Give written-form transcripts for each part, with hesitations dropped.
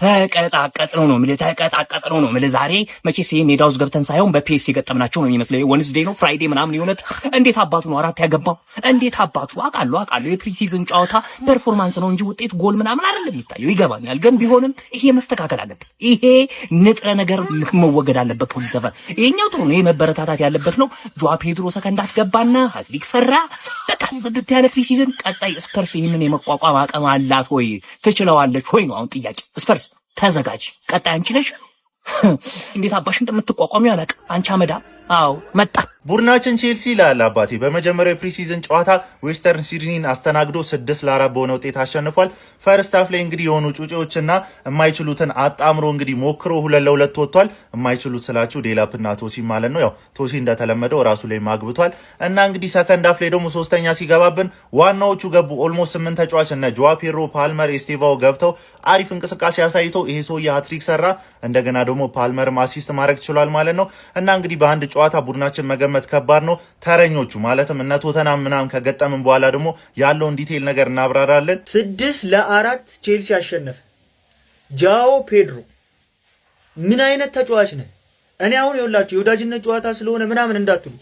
ተቀጣቀጥ ነው ማለት ተቀጣቀጥ ነው ማለት ዛሬ መቼስ ይሄ ሜዳ ውስጥ ገብተን ሳይሆን በፒኤስ የገጠምናቸው ነው የሚመስለው። ወንስዴ ነው ፍራይዴ ምናምን የሆነት እንዴት አባቱ ነው አራት ያገባው? እንዴት አባቱ አውቃለሁ የፕሪሲዝን ጨዋታ ፐርፎርማንስ ነው እንጂ ውጤት ጎል ምናምን አይደለም የሚታየው። ይገባኛል፣ ግን ቢሆንም ይሄ መስተካከል አለበት። ይሄ ንጥረ ነገር መወገድ አለበት ከዚህ ሰፈር። ይሄኛው ጥሩ ነው፣ ይሄ መበረታታት ያለበት ነው። ጆዋ ፔድሮ ሰከንዳት ገባና ሃትሪክ ሰራ። በቃ ዝድት ያለ ፕሪሲዝን። ቀጣይ ስፐርስ ይሄንን የመቋቋም አቅም አላት ወይ ትችለዋለች ወይ ነው አሁን ጥያቄ። ስፐርስ ተዘጋጅ። ቀጣይ አንቺ ነሽ። እንዴት አባሽ እንደምትቋቋሚ አላውቅም። አንቺ አመዳ። አዎ መጣ። ቡድናችን ቼልሲ ይላል አባቴ በመጀመሪያው ፕሪሲዝን ጨዋታ ዌስተርን ሲድኒን አስተናግዶ 6-4 በሆነ ውጤት አሸንፏል። ፈርስት ሃፍ ላይ እንግዲህ የሆኑ ጩጬዎችና የማይችሉትን አጣምሮ እንግዲህ ሞክሮ 2-2 ወጥቷል። የማይችሉት ስላችሁ ዴላፕና ቶሲ ማለት ነው። ያው ቶሲ እንደተለመደው ራሱ ላይ ማግብቷል እና እንግዲህ ሰከንድ ሃፍ ላይ ደግሞ ሶስተኛ ሲገባብን ዋናዎቹ ገቡ። ኦልሞስት 8 ተጫዋች እና ጆዋ ፔድሮ፣ ፓልመር፣ ኤስቴቫኦ ገብተው አሪፍ እንቅስቃሴ አሳይተው ይሄ ሰውዬ ሃትሪክ ሰራ። እንደገና ደግሞ ፓልመርም አሲስት ማድረግ ችሏል ማለት ነው እና እንግዲህ በአንድ ጨዋታ ቡድናችን መገመት ከባድ ነው። ተረኞቹ ማለትም እነ ቶተናም ምናምን ከገጠምን በኋላ ደግሞ ያለውን ዲቴይል ነገር እናብራራለን። 6-4 ቼልሲ አሸነፈ። ጃኦ ፔድሮ ምን አይነት ተጫዋች ነህ? እኔ አሁን ይኸውላችሁ የወዳጅነት ጨዋታ ስለሆነ ምናምን እንዳትሉ፣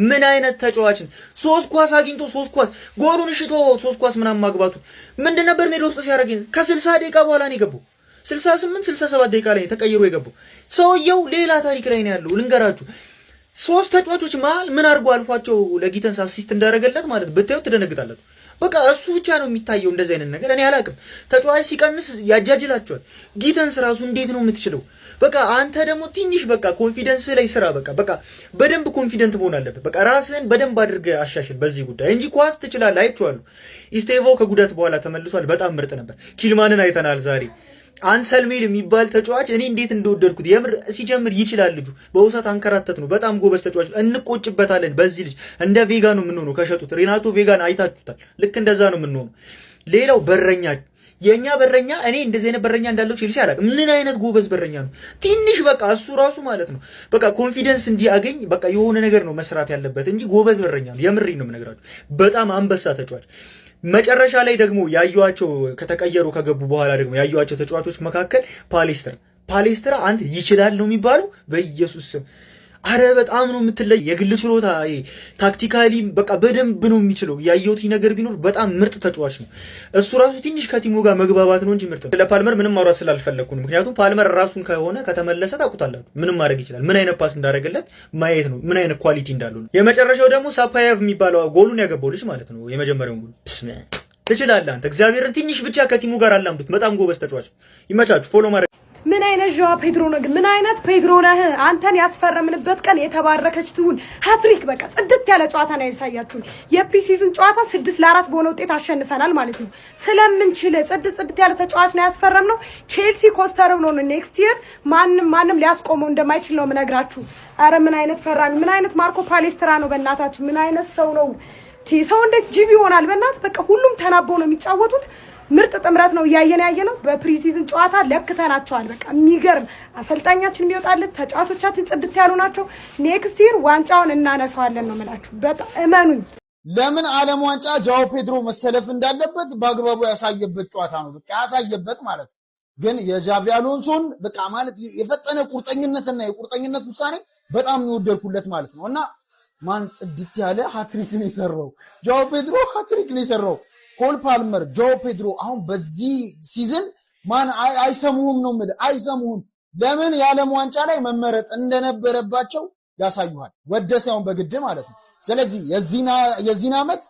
ምን አይነት ተጫዋች ነህ? 3 ኳስ አግኝቶ 3 ኳስ ጎሉን ሽቶ 3 ኳስ ምናምን ማግባቱ ምንድን ነበር ሜዳ ውስጥ ሲያደርግ? ከ60 ደቂቃ በኋላ ነው የገባው። 68-67 ደቂቃ ላይ ተቀይሮ የገባው ሰውየው ሌላ ታሪክ ላይ ነው ያለው። ልንገራችሁ 3 ተጫዋቾች መሀል ምን አድርጎ አልፏቸው ለጊተንስ አሲስት እንዳደረገለት ማለት ብታዩት ትደነግጣላችሁ። በቃ እሱ ብቻ ነው የሚታየው እንደዚህ አይነት ነገር። እኔ አላውቅም። ተጫዋች ሲቀንስ ያጃጅላቸዋል። ጊተንስ ራሱ እንዴት ነው የምትችለው? በቃ አንተ ደግሞ ትንሽ በቃ ኮንፊደንስ ላይ ስራ። በቃ በደንብ ኮንፊደንት መሆን አለበት። በቃ ራስህን በደንብ አድርገህ አሻሽል በዚህ ጉዳይ እንጂ ኳስ ትችላለህ። አይቼዋለሁ። ኢስቴቫኦ ከጉዳት በኋላ ተመልሷል። በጣም ምርጥ ነበር። ኪልማንን አይተናል ዛሬ። አንሰልሜል የሚባል ተጫዋች እኔ እንዴት እንደወደድኩት የምር። ሲጀምር ይችላል ልጁ። በውሳት አንከራተት ነው። በጣም ጎበዝ ተጫዋች። እንቆጭበታለን በዚህ ልጅ። እንደ ቬጋ ነው የምንሆነው ከሸጡት። ሬናቶ ቬጋን አይታችሁታል። ልክ እንደዛ ነው የምንሆነው። ሌላው በረኛ፣ የኛ በረኛ እኔ እንደዚህ አይነት በረኛ እንዳለው ቼልሲ አላውቅም። ምን አይነት ጎበዝ በረኛ ነው። ትንሽ በቃ እሱ ራሱ ማለት ነው በቃ ኮንፊደንስ እንዲያገኝ በቃ የሆነ ነገር ነው መስራት ያለበት እንጂ ጎበዝ በረኛ ነው። የምሬን ነው የምነግራችሁ። በጣም አንበሳ ተጫዋች። መጨረሻ ላይ ደግሞ ያዩዋቸው ከተቀየሩ ከገቡ በኋላ ደግሞ ያዩዋቸው ተጫዋቾች መካከል ፓሌስትራ አንተ ይችላል ነው የሚባለው። በኢየሱስ ስም አረ በጣም ነው የምትለይ። የግል ችሎታ ታክቲካሊ በቃ በደንብ ነው የሚችለው። ያየሁት ነገር ቢኖር በጣም ምርጥ ተጫዋች ነው። እሱ ራሱ ትንሽ ከቲሙ ጋር መግባባት ነው እንጂ ምርጥ ነው። ለፓልመር ምንም ማውራት ስላልፈለኩ ነው። ምክንያቱም ፓልመር ራሱን ከሆነ ከተመለሰ ታውቁታላችሁ ምንም ማድረግ ይችላል። ምን አይነት ፓስ እንዳደረገለት ማየት ነው፣ ምን አይነት ኳሊቲ እንዳለው ነው። የመጨረሻው ደግሞ ሳፓየቭ የሚባለው ጎሉን ያገባው ልጅ ማለት ነው። የመጀመሪያውን ጎል ትችላለህ አንተ። እግዚአብሔርን ትንሽ ብቻ ከቲሙ ጋር አላምዱት። በጣም ጎበዝ ተጫዋች። ይመቻችሁ። ፎሎ ማድረግ ምን አይነት ጆዋ ፔድሮ ነው ግን? ምን አይነት ፔድሮ ነህ? አንተን ያስፈረምንበት ቀን የተባረከች ትሁን። ሃትሪክ በቃ ጽድት ያለ ጨዋታ ነው ያሳያችሁን። የፕሪሲዝን ጨዋታ 6-4 በሆነ ውጤት አሸንፈናል ማለት ነው። ስለምንችል ጽድት ያለ ተጫዋች ነው ያስፈረምነው። ቼልሲ ኮስተር ብሎ ነው ኔክስት ይር ማንም ሊያስቆመው እንደማይችል ነው የምነግራችሁ። አረ ምን አይነት ፈራሚ፣ ምን አይነት ማርኮ ፓሌስትራ ነው በእናታችሁ። ምን አይነት ሰው ነው? ሰው እንዴት ጅብ ይሆናል? በእናት በቃ ሁሉም ተናበው ነው የሚጫወቱት። ምርጥ ጥምረት ነው ያየነው። በፕሪሲዝን ጨዋታ ለክተናቸዋል። በቃ የሚገርም አሰልጣኛችን የሚወጣለት ተጫዋቾቻችን ጽድት ያሉ ናቸው። ኔክስት ይር ዋንጫውን እናነሳዋለን ነው የምላችሁ። በጣም እመኑኝ። ለምን ዓለም ዋንጫ ጃኦ ፔድሮ መሰለፍ እንዳለበት በአግባቡ ያሳየበት ጨዋታ ነው። በቃ ያሳየበት ማለት ነው። ግን የጃቪ አሎንሶን በቃ ማለት የፈጠነ ቁርጠኝነትና የቁርጠኝነት ውሳኔ በጣም የሚወደድኩለት ማለት ነው። እና ማን ጽድት ያለ ሃትሪክ ነው የሰራው? ጃኦ ፔድሮ ሃትሪክ ነው የሰራው። ኮል ፓልመር፣ ጆዋ ፔድሮ አሁን በዚህ ሲዝን ማን አይሰሙህም ነው የምልህ። አይሰሙህም። ለምን የዓለም ዋንጫ ላይ መመረጥ እንደነበረባቸው ያሳዩሃል። ወደ ሳይሆን በግድ ማለት ነው። ስለዚህ የዚህን ዓመት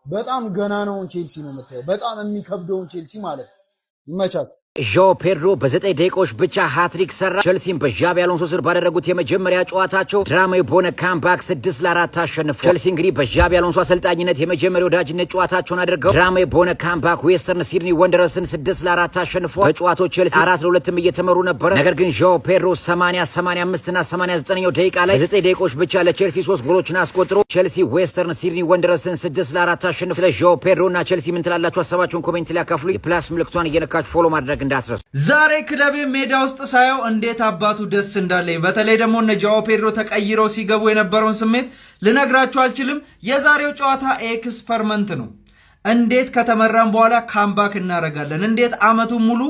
በጣም ገናናውን ቼልሲ ነው የምታየው። በጣም የሚከብደውን ቼልሲ ማለት ነው። ይመቻችሁ። ጆዋ ፔድሮ በ9 ደቂቃዎች ብቻ ሃትሪክ ሰራ። ቸልሲን በዣቪ አሎንሶ ስር ባደረጉት የመጀመሪያ ጨዋታቸው ድራማዊ በሆነ ካምባክ 6-4 አሸንፈዋል። ቸልሲ እንግዲህ በዣቪ አሎንሶ አሰልጣኝነት የመጀመሪያ ወዳጅነት ጨዋታቸውን አድርገው ድራማዊ በሆነ ካምባክ ዌስተርን ሲድኒ ወንደረስን 6-4 አሸንፈዋል። በጨዋታው ቸልሲ 4-2 እየተመሩ ነበር። ነገር ግን ጆዋ ፔድሮ 80፣ 85 እና 89ኛው ደቂቃ ላይ በ9 ደቂቃዎች ብቻ ለቸልሲ 3 ጎሎችን አስቆጥሮ ቸልሲ ዌስተርን ሲድኒ ወንደረስን 6-4 አሸንፈዋል። ስለ ጆዋ ፔድሮ እና ቸልሲ ምን ትላላችሁ? ሀሳባችሁን ኮሜንት ላይ አካፍሉ። የፕላስ ምልክቷን እየነካችሁ ፎሎ ማድረግ እንዳትረሱ። ዛሬ ክለቤ ሜዳ ውስጥ ሳየው እንዴት አባቱ ደስ እንዳለኝ፣ በተለይ ደግሞ እነ ጃኦ ፔድሮ ተቀይረው ሲገቡ የነበረውን ስሜት ልነግራችሁ አልችልም። የዛሬው ጨዋታ ኤክስፐሪመንት ነው። እንዴት ከተመራን በኋላ ካምባክ እናደርጋለን፣ እንዴት አመቱን ሙሉ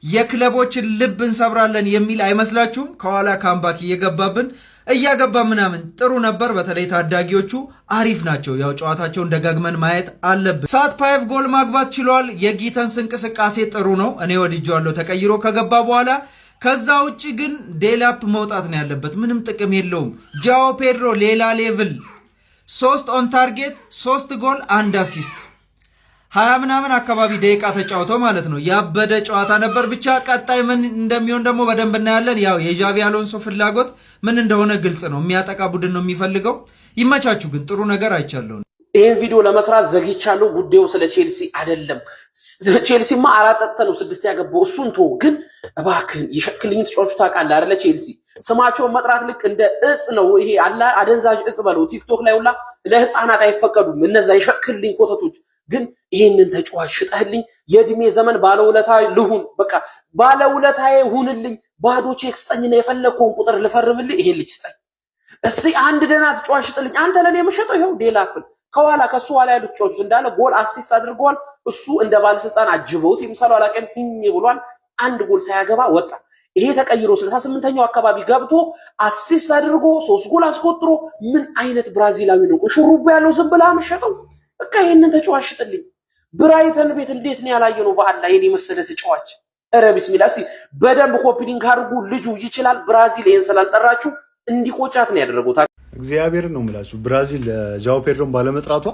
የክለቦችን ልብ እንሰብራለን የሚል አይመስላችሁም? ከኋላ ካምባክ እያገባ ምናምን ጥሩ ነበር። በተለይ ታዳጊዎቹ አሪፍ ናቸው። ያው ጨዋታቸውን ደጋግመን ማየት አለብን። ሳት ፓይቭ ጎል ማግባት ችሏል። የጊተንስ እንቅስቃሴ ጥሩ ነው፣ እኔ ወድጄዋለሁ ተቀይሮ ከገባ በኋላ። ከዛ ውጭ ግን ዴላፕ መውጣት ነው ያለበት፣ ምንም ጥቅም የለውም። ጃኦ ፔድሮ ሌላ ሌቭል፣ 3 ኦን ታርጌት፣ 3 ጎል 1 አሲስት፣ 20 ምናምን አካባቢ ደቂቃ ተጫውተው ማለት ነው። ያበደ ጨዋታ ነበር። ብቻ ቀጣይ ምን እንደሚሆን ደግሞ በደንብ እናያለን። ያው የዣቪ አሎንሶ ፍላጎት ምን እንደሆነ ግልጽ ነው። የሚያጠቃ ቡድን ነው የሚፈልገው። ይመቻችሁ። ግን ጥሩ ነገር አይቻለሁ። ይህን ቪዲዮ ለመስራት ዘግይቻለሁ። ጉዳዩ ስለ ቼልሲ አይደለም። ቼልሲማ 4 ጠጥተህ ነው 6 ያገባው። እሱን ተው። ግን እባክህን የሸክልኝ ተጫዋቾች ታውቃለህ አይደለ? ቼልሲ ስማቸውን መጥራት ልክ እንደ እጽ ነው። ይሄ አላ አደንዛዥ እጽ በለው። ቲክቶክ ላይ ሁላ ለህፃናት አይፈቀዱም እነዛ የሸክልኝ ኮተቶች። ግን ይሄንን ተጫዋች ሽጠህልኝ የእድሜ ዘመን ባለውለታ ልሁን። በቃ ባለውለታዬ ሁንልኝ። ባዶ ቼክ ስጠኝና የፈለግከውን ቁጥር ልፈርምልህ። ይሄን ልጅ ስጠኝ እስቲ። አንድ ደህና ተጫዋች ሽጥልኝ። አንተ ለኔ የምሸጠው ይሄው ዴላፕን ከኋላ ከሱ ኋላ ያሉት ተጫዋቾች እንዳለ ጎል አሲስት አድርገዋል። እሱ እንደ ባለስልጣን አጅበውት ይምሰለው አላቀም ብሏል። 1 ጎል ሳያገባ ወጣ። ይሄ ተቀይሮ 68ኛው አካባቢ ገብቶ አሲስት አድርጎ 3 ጎል አስቆጥሮ ምን አይነት ብራዚላዊ ነው? ሹሩባ ያለው ዝም ብላ መሸጠው። በቃ ይሄንን ተጫዋች ሽጥልኝ። ብራይተን ቤት እንዴት ነው ያላየነው? በአላህ የኔ መሰለ ተጫዋች። ኧረ ቢስሚላህ። እስቲ በደንብ ኮፒ ሊንክ አድርጉ። ልጁ ይችላል። ብራዚል ይሄን ስላልጠራችሁ እንዲቆጫት ነው ያደረጉት። እግዚአብሔርን ነው የምላችሁ። ብራዚል ጃኦ ፔድሮን ባለመጥራቷ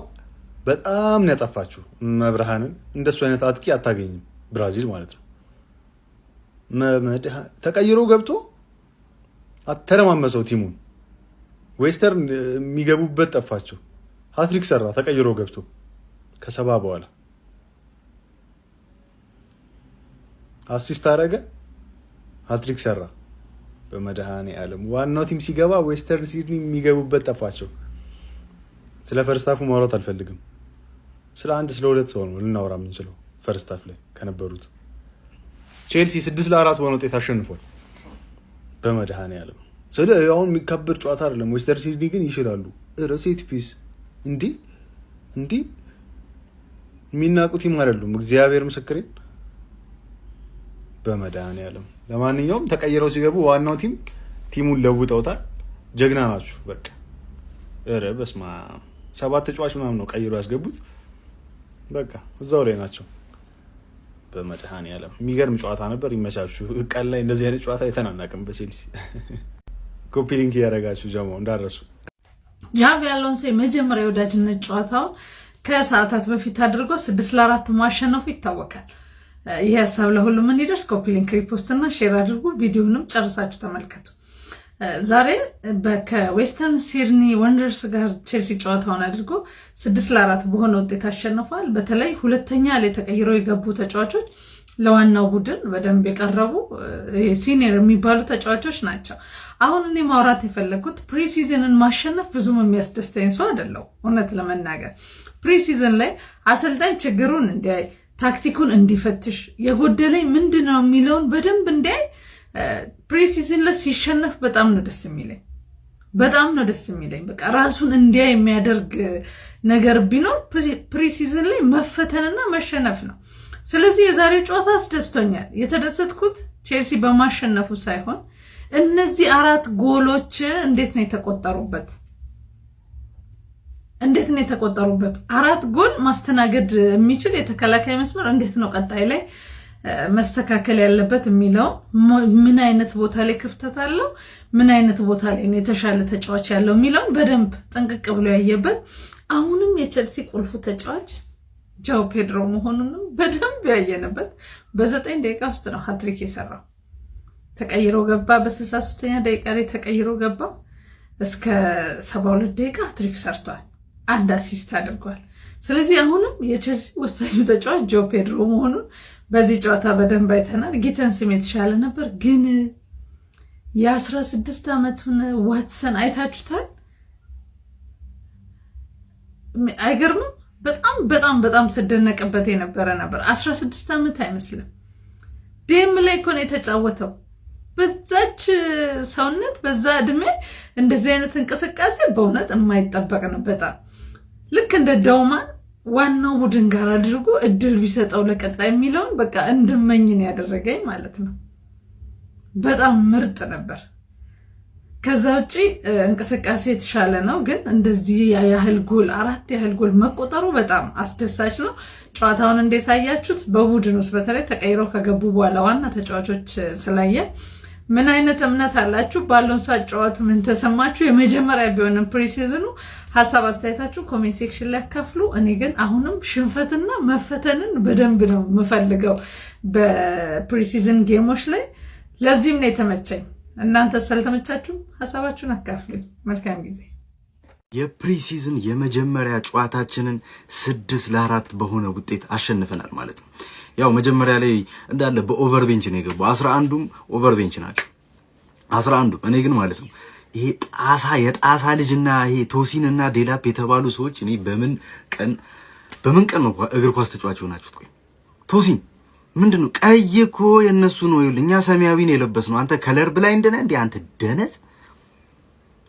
በጣም ነው ያጠፋችሁ። መብርሃንን እንደሱ አይነት አጥቂ አታገኝም ብራዚል ማለት ነው። ተቀይሮ ገብቶ አተረማመሰው ቲሙን። ዌስተርን የሚገቡበት ጠፋቸው። ሃትሪክ ሰራ ተቀይሮ ገብቶ ከሰባ በኋላ አሲስት አረገ፣ ሃትሪክ ሰራ። በመድኃኔ ዓለም ዋናው ቲም ሲገባ ዌስተርን ሲድኒ የሚገቡበት ጠፋቸው። ስለ ፈርስታፉ ማውራት አልፈልግም። ስለ 1 ስለ 2 ሰው ነው ልናወራ የምንችለው። ፈርስታፍ ላይ ከነበሩት ቼልሲ 6-4 በሆነ ውጤት አሸንፏል። በመድኃኔ ዓለም ስለ አሁን የሚከበር ጨዋታ አይደለም። ዌስተርን ሲድኒ ግን ይችላሉ። ሴት ፒስ እንዲህ የሚናቁ ቲም አይደሉም። እግዚአብሔር ምስክሬን። በመድኃኔ ዓለም ለማንኛውም ተቀይረው ሲገቡ ዋናው ቲሙን ለውጠውታል። ጀግና ናችሁ። በቃ በስማ 7 ተጫዋች ምናምን ነው ቀይሮ ያስገቡት። በቃ እዛው ላይ ናቸው። በመድኃኔ ዓለም የሚገርም ጨዋታ ነበር። ይመቻችሁ። ቀን ላይ እንደዚህ አይነት ጨዋታ የተናናቅም በቼልሲ ኮፒ ሊንክ ያደረጋችሁ ጀማው እንዳረሱ። ዣቪ አሎንሶ የመጀመሪያ ወዳጅነት ጨዋታውን ከሰዓታት በፊት አድርጎ 6-4 ማሸነፉ ይታወቃል። ይህ ሀሳብ ለሁሉም እንዲደርስ ኮፒ ሊንክ ሪፖስት እና ሼር አድርጉ። ቪዲዮንም ጨርሳችሁ ተመልከቱ። ዛሬ ከዌስተርን ሲድኒ ወንደርስ ጋር ቼልሲ ጨዋታውን አድርጎ 6-4 በሆነ ውጤት አሸንፏል። በተለይ ሁለተኛ ላይ ተቀይረው የገቡ ተጫዋቾች ለዋናው ቡድን በደንብ የቀረቡ ሲኒየር የሚባሉ ተጫዋቾች ናቸው። አሁን እኔ ማውራት የፈለኩት ፕሪሲዝንን ማሸነፍ ብዙም የሚያስደስተኝ ሰው አይደለም። እውነት ለመናገር ፕሪሲዝን ላይ አሰልጣኝ ችግሩን እንዲያይ፣ ታክቲኩን እንዲፈትሽ፣ የጎደለኝ ምንድነው የሚለውን በደንብ እንዲያይ ፕሪሲዝን ላይ ሲሸነፍ በጣም ነው ደስ የሚለኝ። በቃ ራሱን እንዲያይ የሚያደርግ ነገር ቢኖር ፕሪሲዝን ላይ መፈተንና መሸነፍ ነው። ስለዚህ የዛሬው ጨዋታ አስደስቶኛል። የተደሰትኩት ቼልሲ በማሸነፉ ሳይሆን እነዚህ 4 ጎሎች እንዴት ነው የተቆጠሩበት? 4 ጎል ማስተናገድ የሚችል የተከላካይ መስመር እንዴት ነው ቀጣይ ላይ መስተካከል ያለበት የሚለው፣ ምን አይነት ቦታ ላይ ክፍተት አለው፣ ምን አይነት ቦታ ላይ ነው የተሻለ ተጫዋች ያለው የሚለውን በደንብ ጠንቅቅ ብሎ ያየበት፣ አሁንም የቼልሲ ቁልፉ ተጫዋች ጃኦ ፔድሮ መሆኑንም በደንብ ያየንበት፣ በ9 ደቂቃ ውስጥ ነው ሃትሪክ የሰራው። ተቀይሮ ገባ። በ63ኛ ደቂቃ ላይ ተቀይሮ ገባ። እስከ 72 ደቂቃ ሃትሪክ ሰርቷል። 1 አሲስት አድርጓል። ስለዚህ አሁንም የቼልሲ ወሳኙ ተጫዋች ጃኦ ፔድሮ መሆኑን በዚህ ጨዋታ በደንብ አይተናል። ጊተንስም የተሻለ ነበር፣ ግን የ16 ዓመቱን ዋትሰን አይታችሁታል። አይገርምም? በጣም ስደነቅበት የነበረ ነበር። 16 ዓመት አይመስልም። ዴም ላይ እኮ ነው የተጫወተው። በዛች ሰውነት በዛ እድሜ እንደዚህ አይነት እንቅስቃሴ በእውነት የማይጠበቅ ነው። በጣም ልክ እንደ ዳውማን ዋናው ቡድን ጋር አድርጎ እድል ቢሰጠው ለቀጣይ የሚለውን በቃ እንድመኝን ያደረገኝ ማለት ነው። በጣም ምርጥ ነበር። ከዛ ውጪ እንቅስቃሴ የተሻለ ነው፣ ግን እንደዚህ ያህል ጎል 4 ያህል ጎል መቆጠሩ በጣም አስደሳች ነው። ጨዋታውን እንዴት አያችሁት? በቡድን ውስጥ በተለይ ተቀይረው ከገቡ በኋላ ዋና ተጫዋቾች ስላየ ምን አይነት እምነት አላችሁ? ባለውን ሰዓት ጨዋታ ምን ተሰማችሁ? የመጀመሪያ ቢሆንም ፕሪሲዝኑ ሀሳብ አስተያየታችሁ ኮሜንት ሴክሽን ላይ አካፍሉ። እኔ ግን አሁንም ሽንፈትና መፈተንን በደንብ ነው የምፈልገው በፕሪሲዝን ጌሞች ላይ። ለዚህም ነው የተመቸኝ። እናንተ ሰልተመቻችሁ? ሀሳባችሁን አካፍሉ። መልካም ጊዜ። የፕሪሲዝን የመጀመሪያ ጨዋታችንን 6-4 በሆነ ውጤት አሸንፈናል ማለት ነው። ያው መጀመሪያ ላይ እንዳለ በኦቨር ቤንች ነው የገባው። 11ዱም ኦቨር ቤንች ናቸው 11ዱም። እኔ ግን ማለት ነው ይሄ የጣሳ ልጅና ይሄ ቶሲንና ዴላፕ የተባሉ ሰዎች እኔ በምን ቀን ነው እግር ኳስ ተጫዋች ሆናችሁት? ቆይ ቶሲን ምንድነው? ቀይ እኮ የነሱ ነው። እኛ ሰማያዊ ነው የለበስነው። አንተ ከለር ብላይንድ ነህ እንዴ አንተ ደነዝ?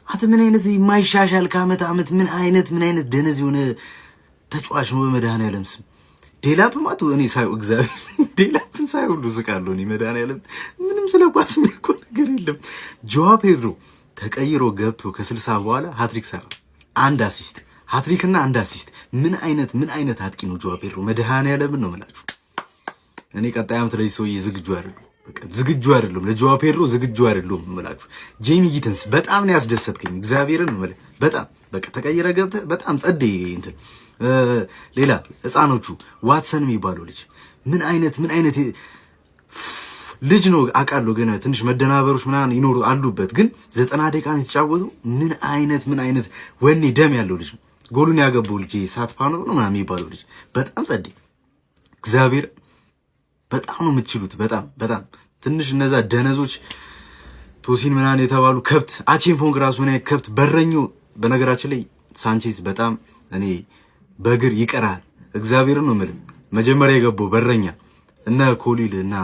አንተ ምን አይነት የማይሻሻል ከዓመት ዓመት ምን አይነት ደነዝ የሆነ ተጫዋች ነው በመድኃኒዓለም ስም። ዴላፕ ማቱ እኔ ሳይው እግዚአብሔር ዴላፕን ሳይው ሁሉ ስቃለሁ። እኔ መድኃኒዓለም ምንም ስለ ኳስ የሚያውቀው ነገር የለም። ጆዋ ፔድሮ ተቀይሮ ገብቶ ከ60 በኋላ ሃትሪክ ሰራ። 1 አሲስት ሃትሪክ እና 1 አሲስት። ምን አይነት አጥቂ ነው ጆዋ ፔድሮ? መድኃኒዓለምን ነው የምላችሁ። እኔ ቀጣይ ዓመት ለዚህ ሰውዬ ዝግጁ አይደለም። ለጆዋ ፔድሮ ዝግጁ አይደለም እምላችሁ። ጄሚ ጊተንስ በጣም ነው ያስደሰትከኝ። እግዚአብሔርን ማለት በጣም በቃ ተቀይረ ገብተህ በጣም ጸደይ እንትን። ሌላ ህፃኖቹ ዋትሰን የሚባለው ልጅ ምን አይነት ልጅ ነው አውቃለሁ፣ ግን ትንሽ መደናበሮች ምናምን ይኖሩ አሉበት። ግን 90 ደቂቃ ነው የተጫወተው። ምን አይነት ወኔ ደም ያለው ልጅ ነው። ጎሉን ያገባው ልጅ ሳትፓኖ ነው ምናምን የሚባለው ልጅ በጣም ጸደይ። እግዚአብሔር በጣም ነው የምትችሉት። በጣም ትንሽ እነዛ ደነዞች ቶሲን ምናምን የተባሉ ከብት አቼምፖንግ ራሱ ነው ከብት በረኛው። በነገራችን ላይ ሳንቼዝ በጣም እኔ በእግር ይቀራል። እግዚአብሔርን ነው የምልህ። መጀመሪያ የገባው በረኛ እና ኮሊል እና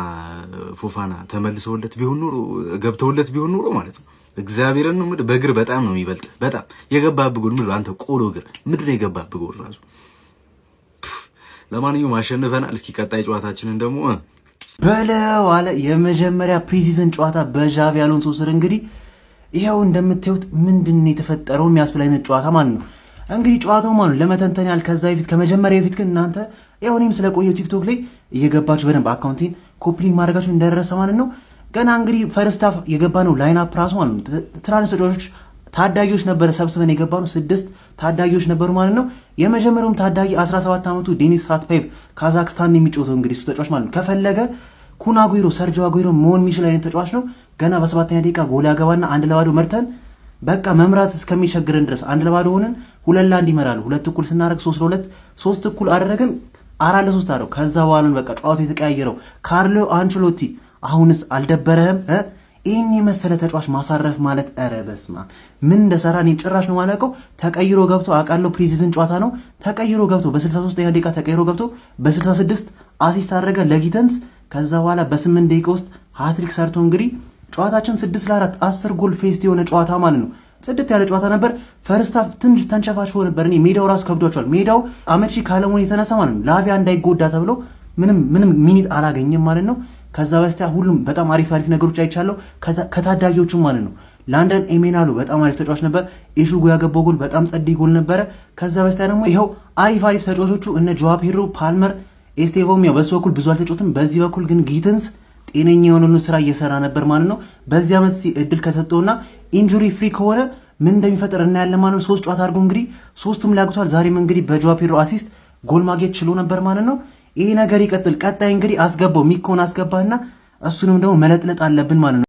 ፎፋና ተመልሰውለት ቢሆን ኖሮ ገብተውለት ቢሆን ኖሮ ማለት ነው። እግዚአብሔርን ነው የምልህ። በእግር በጣም ነው የሚበልጥ። በጣም የገባብህ ጎል ምንድን ነው? አንተ ቆሎ እግር ምንድን ነው የገባብህ ጎል ራሱ። ለማንኛውም አሸንፈናል። እስኪ ቀጣይ ጨዋታችንን ደግሞ በለው አለ። የመጀመሪያ ፕሪሲዝን ጨዋታ በዣቪ አሎንሶ ስር እንግዲህ ይሄው እንደምታዩት ምንድን ነው የተፈጠረው የሚያስብል አይነት ጨዋታ ማለት ነው። እንግዲህ ጨዋታው ማለት ነው ለመተንተን ያህል ከዛ በፊት ከመጀመሪያ በፊት ግን እናንተ ያው እኔም ስለቆየው ቲክቶክ ላይ እየገባችሁ በደንብ አካውንቴን ኮፕሊንግ ማድረጋችሁ እንዳደረሰ ማለት ነው። ገና እንግዲህ ፈርስት ሃፍ የገባ ነው ላይን አፕ ራሱ ማለት ነው ትናንሽ ተጫዋቾች ታዳጊዎች ነበረ ሰብስበን የገባ ነው 6 ታዳጊዎች ነበሩ ማለት ነው። የመጀመሪያውም ታዳጊ 17 ዓመቱ ዴኒስ ሳትፓይቭ ካዛክስታን የሚጫወተው እንግዲህ እሱ ተጫዋች ማለት ነው ከፈለገ ኩን አጉይሮ ሰርጂዮ አጉይሮ መሆን የሚችል አይነት ተጫዋች ነው። ገና በ7ኛ ደቂቃ ጎል ያገባና 1-0 መርተን በቃ መምራት እስከሚቸግረን ድረስ 1-0 ሆነን 2-1 ይመራሉ። 2 እኩል ስናደርግ 3-2 3 እኩል አደረግን 4-3 አደረው። ከዛ በኋላ በቃ ጨዋታው የተቀያየረው ካርሎ አንቸሎቲ አሁንስ አልደበረህም? ይህን የመሰለ ተጫዋች ማሳረፍ ማለት ኧረ በስመ አብ ምን እንደሰራ እኔ ጭራሽ ነው ማለቀው። ተቀይሮ ገብቶ አውቃለሁ ፕሪሲዝን ጨዋታ ነው። ተቀይሮ ገብቶ በ63ኛ ደቂቃ ተቀይሮ ገብቶ በ66 አሲስት አደረገ ለጊተንስ። ከዛ በኋላ በ8 ደቂቃ ውስጥ ሃትሪክ ሰርቶ እንግዲህ ጨዋታችን 6-4 10 ጎል ፌስት የሆነ ጨዋታ ማለት ነው። ጽድት ያለ ጨዋታ ነበር። ፈርስት ሃፍ ትንሽ ተንቸፋችፎ ነበር። እኔ ሜዳው ራሱ ከብዷቸዋል። ሜዳው አመቺ ካለመሆኑ የተነሳ ማለት ነው ላቪያ እንዳይጎዳ ተብሎ ምንም ሚኒት አላገኘም ማለት ነው። ከዛ በስቲያ ሁሉም በጣም አሪፍ ነገሮች አይቻለሁ ከታዳጊዎቹም ማለት ነው። ላንደን ኤሜናሎ በጣም አሪፍ ተጫዋች ነበር። ኢሹጉ ያገባው ጎል በጣም ጸዴ ጎል ነበረ። ከዛ በስቲያ ደግሞ ይኸው አሪፍ ተጫዋቾቹ እነ ጆዋ ፔድሮ፣ ፓልመር፣ ኤስቴቮም ያው በሱ በኩል ብዙ አልተጫወትም። በዚህ በኩል ግን ጊተንስ ጤነኛ የሆነውን ስራ እየሰራ ነበር ማለት ነው። በዚህ ዓመት እድል ከሰጠውና ኢንጁሪ ፍሪ ከሆነ ምን እንደሚፈጠር እናያለን ማለት ነው። 3 ጨዋታ አድርጎ እንግዲህ 3ቱም ላግቷል። ዛሬም እንግዲህ በጆዋ ፔድሮ አሲስት ጎል ማግኘት ችሎ ነበር ማለት ነው። ይሄ ነገር ይቀጥል። ቀጣይ እንግዲህ አስገባው ሚኮን አስገባና እሱንም ደግሞ መለጥለጥ አለብን ማለት ነው።